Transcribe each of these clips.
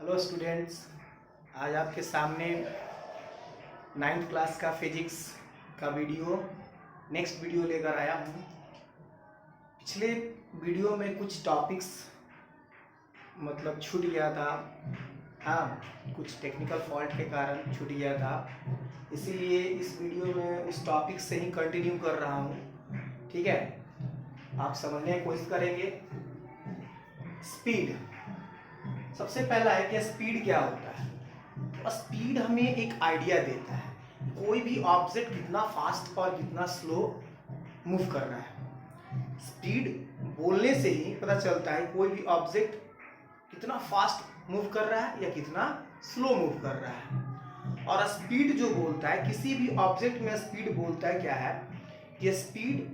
Hello students, आज आपके सामने 9th क्लास का फिजिक्स का नेक्स्ट वीडियो लेकर आया हूँ। पिछले वीडियो में कुछ टॉपिक्स छूट गया था। हाँ, कुछ टेक्निकल फॉल्ट के कारण छूट गया था, इसीलिए इस वीडियो में उस टॉपिक से ही कंटिन्यू कर रहा हूँ। ठीक है, आप समझने की कोशिश करेंगे। स्पीड, सबसे पहला है कि स्पीड क्या होता है। तो स्पीड हमें एक आइडिया देता है कोई भी ऑब्जेक्ट कितना फास्ट और कितना स्लो मूव कर रहा है। स्पीड बोलने से ही पता चलता है कोई भी ऑब्जेक्ट कितना फास्ट मूव कर रहा है या कितना स्लो मूव कर रहा है। और स्पीड जो बोलता है, किसी भी ऑब्जेक्ट में स्पीड बोलता है क्या है कि स्पीड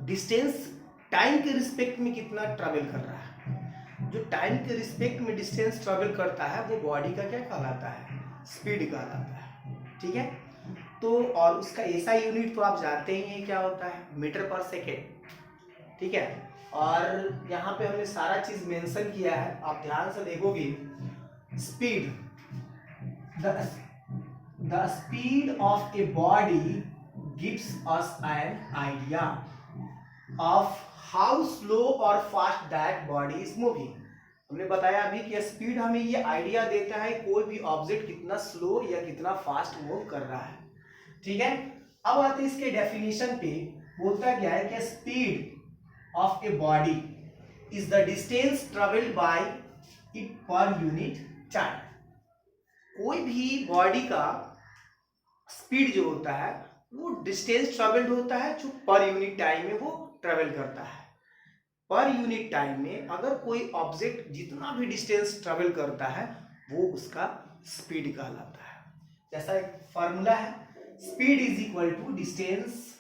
डिस्टेंस, टाइम के रिस्पेक्ट में कितना ट्रेवल कर रहा है। जो टाइम के रिस्पेक्ट में डिस्टेंस ट्रेवल करता है वो बॉडी का क्या कहलाता है, स्पीड कहलाता है। ठीक है, तो और उसका ऐसा यूनिट तो आप जानते ही हैं क्या होता है, मीटर पर सेकेंड। ठीक है, और यहाँ पे हमने सारा चीज मेंशन किया है, आप ध्यान से देखोगे। Speed, the speed of a body gives us an idea of how slow or fast that body is moving. हमने बताया अभी कि स्पीड हमें ये आइडिया देता है कोई भी ऑब्जेक्ट कितना स्लो या कितना फास्ट मूव कर रहा है। ठीक है, अब आते हैं इसके डेफिनेशन पे। बोलता क्या है कि speed of a body is the distance travelled bye it per unit time. कोई भी बॉडी का स्पीड जो होता है वो डिस्टेंस ट्रेवल्ड होता है जो पर यूनिट टाइम में वो ट्रेवल करता है। पर यूनिट टाइम में अगर कोई ऑब्जेक्ट जितना भी डिस्टेंस ट्रेवल करता है वो उसका स्पीड कहलाता है। जैसा एक फॉर्मूला है, speed is equal to distance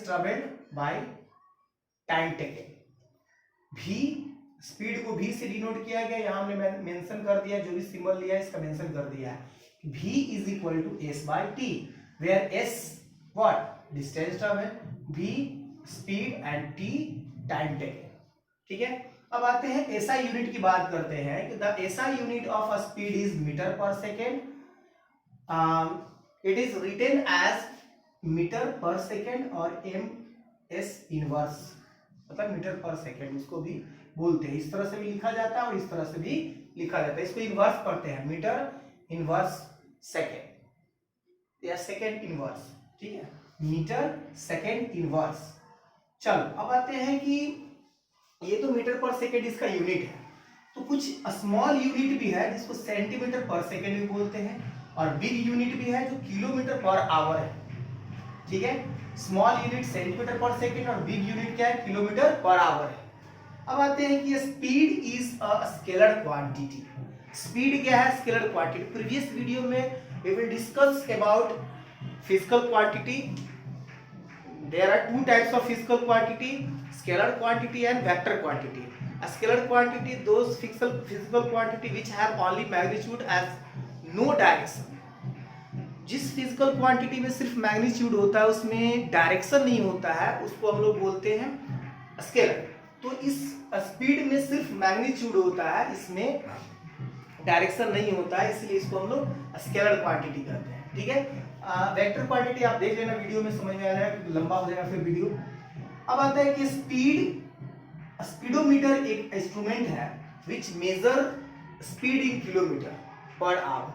travelled by time taken. भी, स्पीड को भी से डिनोट किया गया, यहाँ हमने मेंशन कर दिया, जो भी सिंबल लिया है इसका मेंशन कर दिया है। V is equal to s by t, where s what, distance travel, v speed and t time taken. ठीक है, अब आते हैं एसआई यूनिट की बात करते हैं कि the SI unit of a speed is metre per second. It is written as metre per second or m s inverse, मतलब मीटर पर सेकेंड उसको भी बोलते हैं। इस तरह से भी लिखा जाता है और इस तरह से भी लिखा जाता है। इसको इनवर्स पढ़ते हैं, मीटर इनवर्स सेकेंड या सेकेंड इनवर्स। ठीक है, मीटर सेकेंड इनवर्स। चलो अब आते हैं कि ये तो मीटर पर सेकेंड इसका यूनिट है, तो कुछ स्मॉल यूनिट भी है जिसको सेंटीमीटर पर सेकेंड भी बोलते हैं, और बिग यूनिट भी है जो किलोमीटर पर आवर है। ठीक है, स्मॉल यूनिट सेंटीमीटर पर सेकेंड और बिग यूनिट क्या है, किलोमीटर पर आवर है। अब आते हैं कि speed is a scalar quantity. Speed क्या है, स्केलर क्वांटिटी। प्रीवियस वीडियो में we will discuss about physical quantity. There are two types of physical quantity, scalar quantity and vector quantity. A scalar quantity, those physical quantity which have only magnitude as no direction. जिस physical quantity में सिर्फ magnitude होता है, उसमें direction नहीं होता है, उसको हम लोग बोलते हैं स्केलर। तो इस स्पीड में सिर्फ मैग्नीट्यूड होता है, इसमें डायरेक्शन नहीं होता है, इसलिए इसको हम लोग स्केलर क्वांटिटी कहते हैं। ठीक है, वेक्टर क्वांटिटी आप देख लेना, वीडियो में समझ में आ जाएगा, लंबा हो जाएगा फिर वीडियो। अब आता है कि स्पीडोमीटर एक इंस्ट्रूमेंट है which measure speed in kilometre per hour.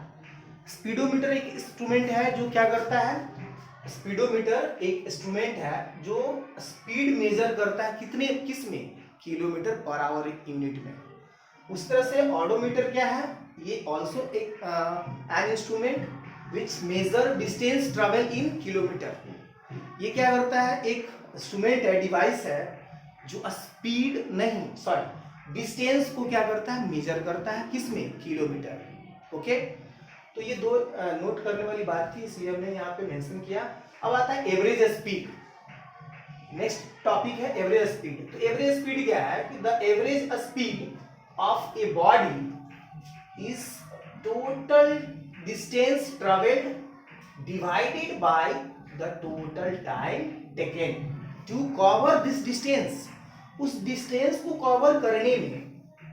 Speedometer एक इंस्ट्रूमेंट है जो क्या करता है, स्पीडोमीटर एक इंस्ट्रूमेंट है जो स्पीड मेजर करता है किस में, किलोमीटर पर आवर यूनिट में। उस तरह से ऑडोमीटर क्या है, ये ऑल्सो एक an instrument which major distance travel in kilometre. ये क्या करता है, एक इंस्ट्रूमेंट है, डिवाइस है जो स्पीड नहीं, सॉरी, डिस्टेंस को क्या करता है, मेजर करता है किसमें, किलोमीटर। ओके, तो ये दो नोट करने वाली बात थी, इसलिए हमने यहाँ पे मेंशन किया। अब आता है एवरेज स्पीड। नेक्स्ट टॉपिक है एवरेज स्पीड। तो एवरेज स्पीड क्या है कि the average speed of a body is total distance traveled divided by the total time taken to cover this distance। उस डिस्टेंस को कवर करने में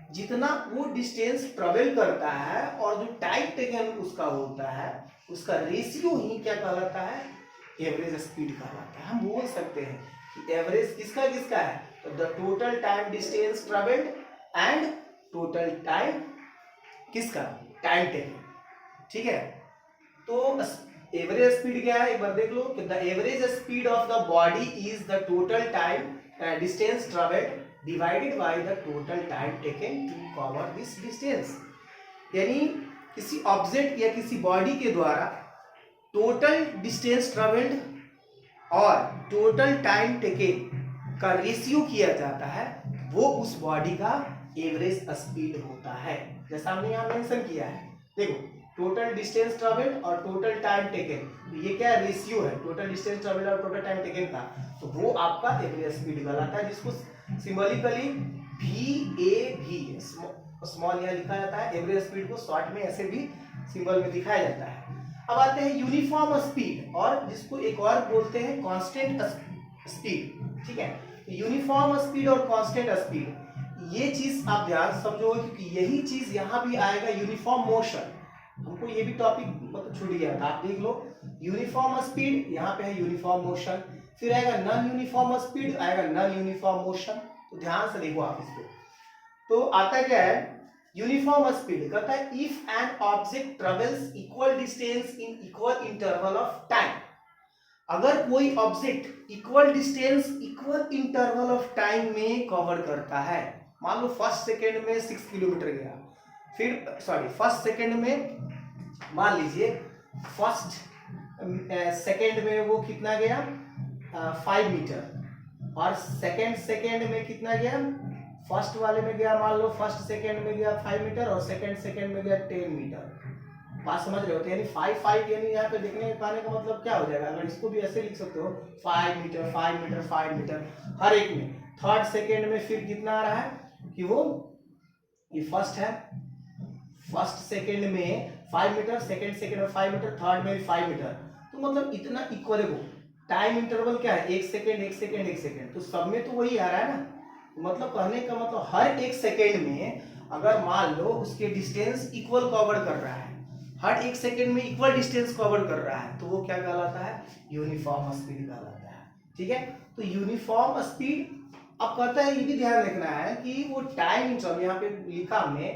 जितना वो डिस्टेंस ट्रेवल करता है और जो टाइम टेकन उसका होता है, उसका रेशियो ही क्या कहलाता है, एवरेज स्पीड कहलाता है। हम बोल सकते हैं कि एवरेज किसका किसका है, तो the total time distance travelled and total time किसका, टाइम टेकन। ठीक है, तो एवरेज स्पीड क्या है, एक बार देख लो कि the average speed of the body is the total time distance travelled divided by the total time taken to cover this distance. यानी किसी ऑब्जेक्ट या किसी बॉडी के द्वारा टोटल डिस्टेंस ट्रेवल्ड और टोटल टाइम टेकन का रेशियो किया जाता है, वो उस बॉडी का एवरेज स्पीड होता है। जैसा हमने यहाँ मेंशन किया है, देखो टोटल डिस्टेंस ट्रेवल्ड और टोटल टाइम टेकन, तो ये क्या रेशियो है, टोटल डिस्टेंस ट्रेवल्ड और टोटल टाइम टेकन का, तो वो आपका एवरेज स्पीड कहलाता है, जिसको सिंबॉलिकली VAV स्मॉल यहाँ लिखा जाता है। एवरेज स्पीड को शॉर्ट में ऐसे भी सिंबल में दिखाया जाता है। अब आते हैं यूनिफॉर्म स्पीड, और जिसको एक और बोलते हैं कांस्टेंट स्पीड। ठीक है, यूनिफॉर्म स्पीड और कांस्टेंट स्पीड, ये चीज आप ध्यान समझोगे क्योंकि यही चीज यहाँ भी आएगा। यूनिफॉर्म मोशन, हमको ये भी टॉपिक मतलब छूट गया था, आप देख लो। यूनिफॉर्म स्पीड यहाँ पे है, यूनिफॉर्म मोशन, फिर आएगा नॉन यूनिफॉर्म स्पीड, आएगा नॉन यूनिफॉर्म मोशन। तो ध्यान से देखो आप इसको, तो आता क्या है यूनिफॉर्म स्पीड, कहता है if an object travels equal distance in equal interval of time. अगर कोई object equal distance equal interval of time में कवर करता है, मान लो फर्स्ट सेकेंड में 6 किलोमीटर गया, फिर फर्स्ट सेकेंड में मान लीजिए फर्स्ट सेकेंड में वो कितना गया 5 मीटर, और सेकेंड में कितना गया, फर्स्ट वाले में गया मान लो फर्स्ट सेकेंड में गया 5 मीटर और सेकेंड में गया 10 मीटर। बात समझ रहे हो, यानी 5 यानी यहाँ पे देखने पाने का मतलब क्या हो जाएगा, अगर इसको भी ऐसे लिख सकते हो 5 मीटर 5 मीटर 5 मीटर हर एक में। थर्ड सेकेंड में फिर कितना आ रहा है कि वो ये फर्स्ट है, फर्स्ट सेकेंड में 5 मीटर, सेकेंड में 5 मीटर, थर्ड में भी 5 मीटर, तो मतलब इतना इक्वल है। वो टाइम इंटरवल क्या है, 1 सेकेंड, तो सब में तो वही आ रहा है ना। मतलब कहने का मतलब हर एक सेकेंड में अगर मान लो उसके डिस्टेंस इक्वल कवर कर रहा है, हर एक सेकेंड में इक्वल डिस्टेंस कवर कर रहा है, तो वो क्या कहलाता है, यूनिफॉर्म स्पीड कहलाता है। ठीक है, तो यूनिफॉर्म स्पीड। अब कहता है ये भी ध्यान रखना है कि वो टाइम इंटरवल, यहाँ पे लिखा हमने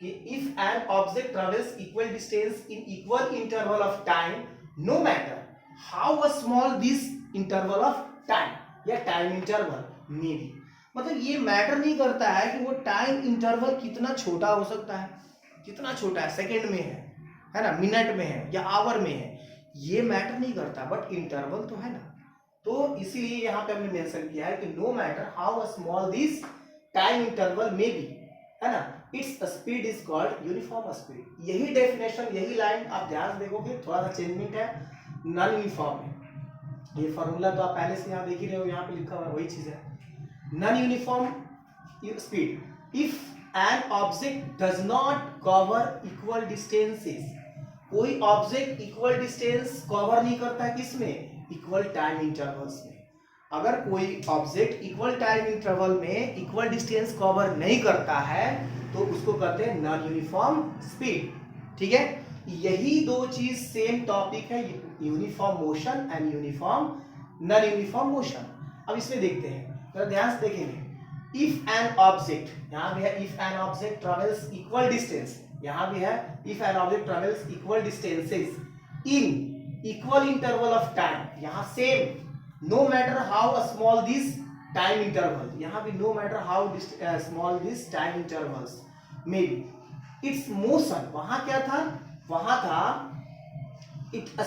कि if an object travels equal distance in equal interval of time no matter how small this interval of time या टाइम इंटरवल में भी, मतलब ये मैटर नहीं करता है कि वो टाइम इंटरवल कितना छोटा हो सकता है, कितना छोटा है, सेकेंड में है ना, मिनट में है या आवर में है, ये मैटर नहीं करता, बट इंटरवल तो है ना। तो इसीलिए यहाँ पे हमने मेंशन किया है कि no matter how small this time interval में भी, है ना, its speed is called uniform speed. यही डेफिनेशन, यही लाइन आप ध्यान से देखोगे, थोड़ा सा चेंजमेंट है नॉन यूनिफॉर्म में। ये फॉर्मूला तो आप पहले से यहाँ देख ही रहे हो, यहाँ पे लिखा हुआ वही चीज है, non uniform speed if an object does not cover equal distances. कोई ऑब्जेक्ट इक्वल डिस्टेंस कवर नहीं करता है, किसमें, इक्वल टाइम इंटरवल्स में। अगर कोई ऑब्जेक्ट इक्वल टाइम इंटरवल में इक्वल डिस्टेंस कवर नहीं करता है तो उसको कहते हैं नॉन यूनिफॉर्म स्पीड। ठीक है, यही दो चीज सेम टॉपिक है, uniform motion and uniform non uniform motion. अब इसमें देखते हैं, तो ध्यान से देखेंगे। इफ एन ऑब्जेक्ट, यहाँ भी है if an object travels equal distance, यहाँ भी है if an object travels equal distances in equal interval of time, यहाँ same, no matter how small this time interval, यहाँ भी no matter how small this time intervals में be its motion. वहां क्या था, वहां था इट्स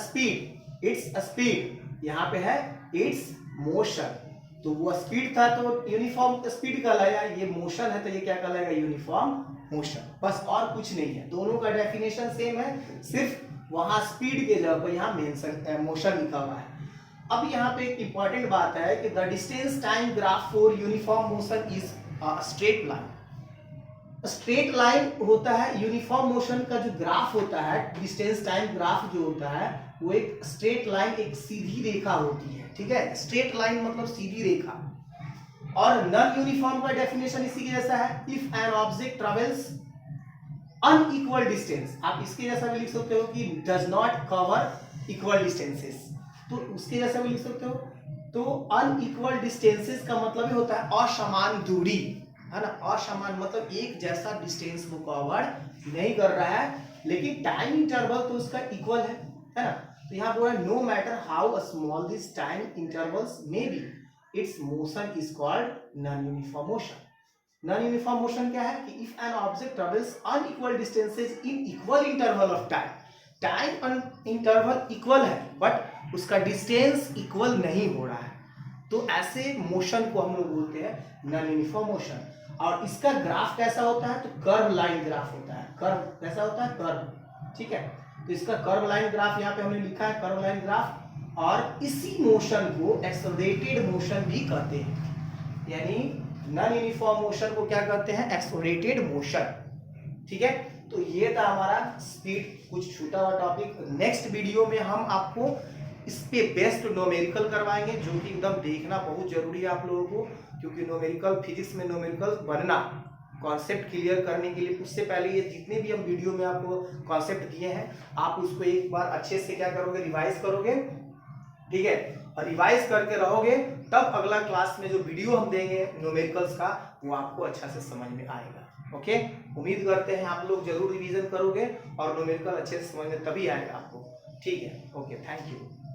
स्पीड, यहाँ पे है इट्स मोशन। तो वो स्पीड था तो यूनिफॉर्म स्पीड कहलाया, ये मोशन है तो ये क्या कहलाएगा, यूनिफॉर्म मोशन। बस और कुछ नहीं है, दोनों का डेफिनेशन सेम है, सिर्फ वहां स्पीड के जगह पर यहाँ मेंशन मोशन लिखा हुआ है। अब यहाँ पे एक इंपॉर्टेंट बात है कि the distance time graph for uniform motion is straight line. Straight line होता है यूनिफॉर्म मोशन का जो ग्राफ होता है, डिस्टेंस टाइम ग्राफ जो होता है वो एक स्ट्रेट लाइन, एक सीधी रेखा होती है। ठीक है, स्ट्रेट लाइन मतलब सीधी रेखा। और नॉन यूनिफॉर्म का डेफिनेशन इसी के जैसा है, if an object travels unequal distance, आप इसके जैसा भी लिख सकते हो कि does not cover equal distances, तो उसके जैसा भी लिख सकते हो। तो अनइक्वल डिस्टेंसेस का मतलब होता है असमान दूरी, है ना, असमान मतलब एक जैसा डिस्टेंस वो कवर नहीं कर रहा है, लेकिन टाइम इंटरवल तो उसका इक्वल है ना। तो यहाँ बोला no matter how small this time intervals may be, its motion is called non uniform motion. Non uniform motion क्या है कि if an object travels unequal distances in equal interval of time, time interval equal है but उसका distance equal नहीं हो रहा है, तो ऐसे मोशन को हम लोग बोलते हैं नॉन यूनिफॉर्म मोशन। और इसका ग्राफ कैसा होता है, तो कर्व लाइन ग्राफ होता है। कर्व कैसा होता है, कर्व, ठीक है। तो इसका कर्व लाइन ग्राफ यहाँ पे हमने लिखा है, कर्व लाइन ग्राफ। और इसी मोशन को एक्सेलरेटेड मोशन भी कहते हैं, यानी नॉन यूनिफॉर्म मोशन को क्या कहते हैं, एक्सेलरेटेड मोशन, ठीक है। तो ये था हमारा स्पीड कुछ छूटा हुआ टॉपिक। नेक्स्ट वीडियो में हम आपको इस पे बेस्ट न्यूमेरिकल करवाएंगे, जो कि एकदम देखना बहुत जरूरी है आप लोगों को, क्योंकि न्यूमेरिकल, फिजिक्स में न्यूमेरिकल बनना, कॉन्सेप्ट क्लियर करने के लिए उससे पहले ये जितने भी हम वीडियो में आपको कॉन्सेप्ट दिए हैं, आप उसको एक बार अच्छे से क्या करोगे, रिवाइज करोगे, ठीक है। और रिवाइज करके रहोगे तब अगला क्लास में जो वीडियो हम देंगे न्यूमेरिकल्स का, वो आपको अच्छा से समझ में आएगा। ओके, उम्मीद करते हैं आप लोग जरूर रिवीजन करोगे और न्यूमेरिकल अच्छे से समझ में तभी आएगा आपको, ठीक है। Okay, thank you.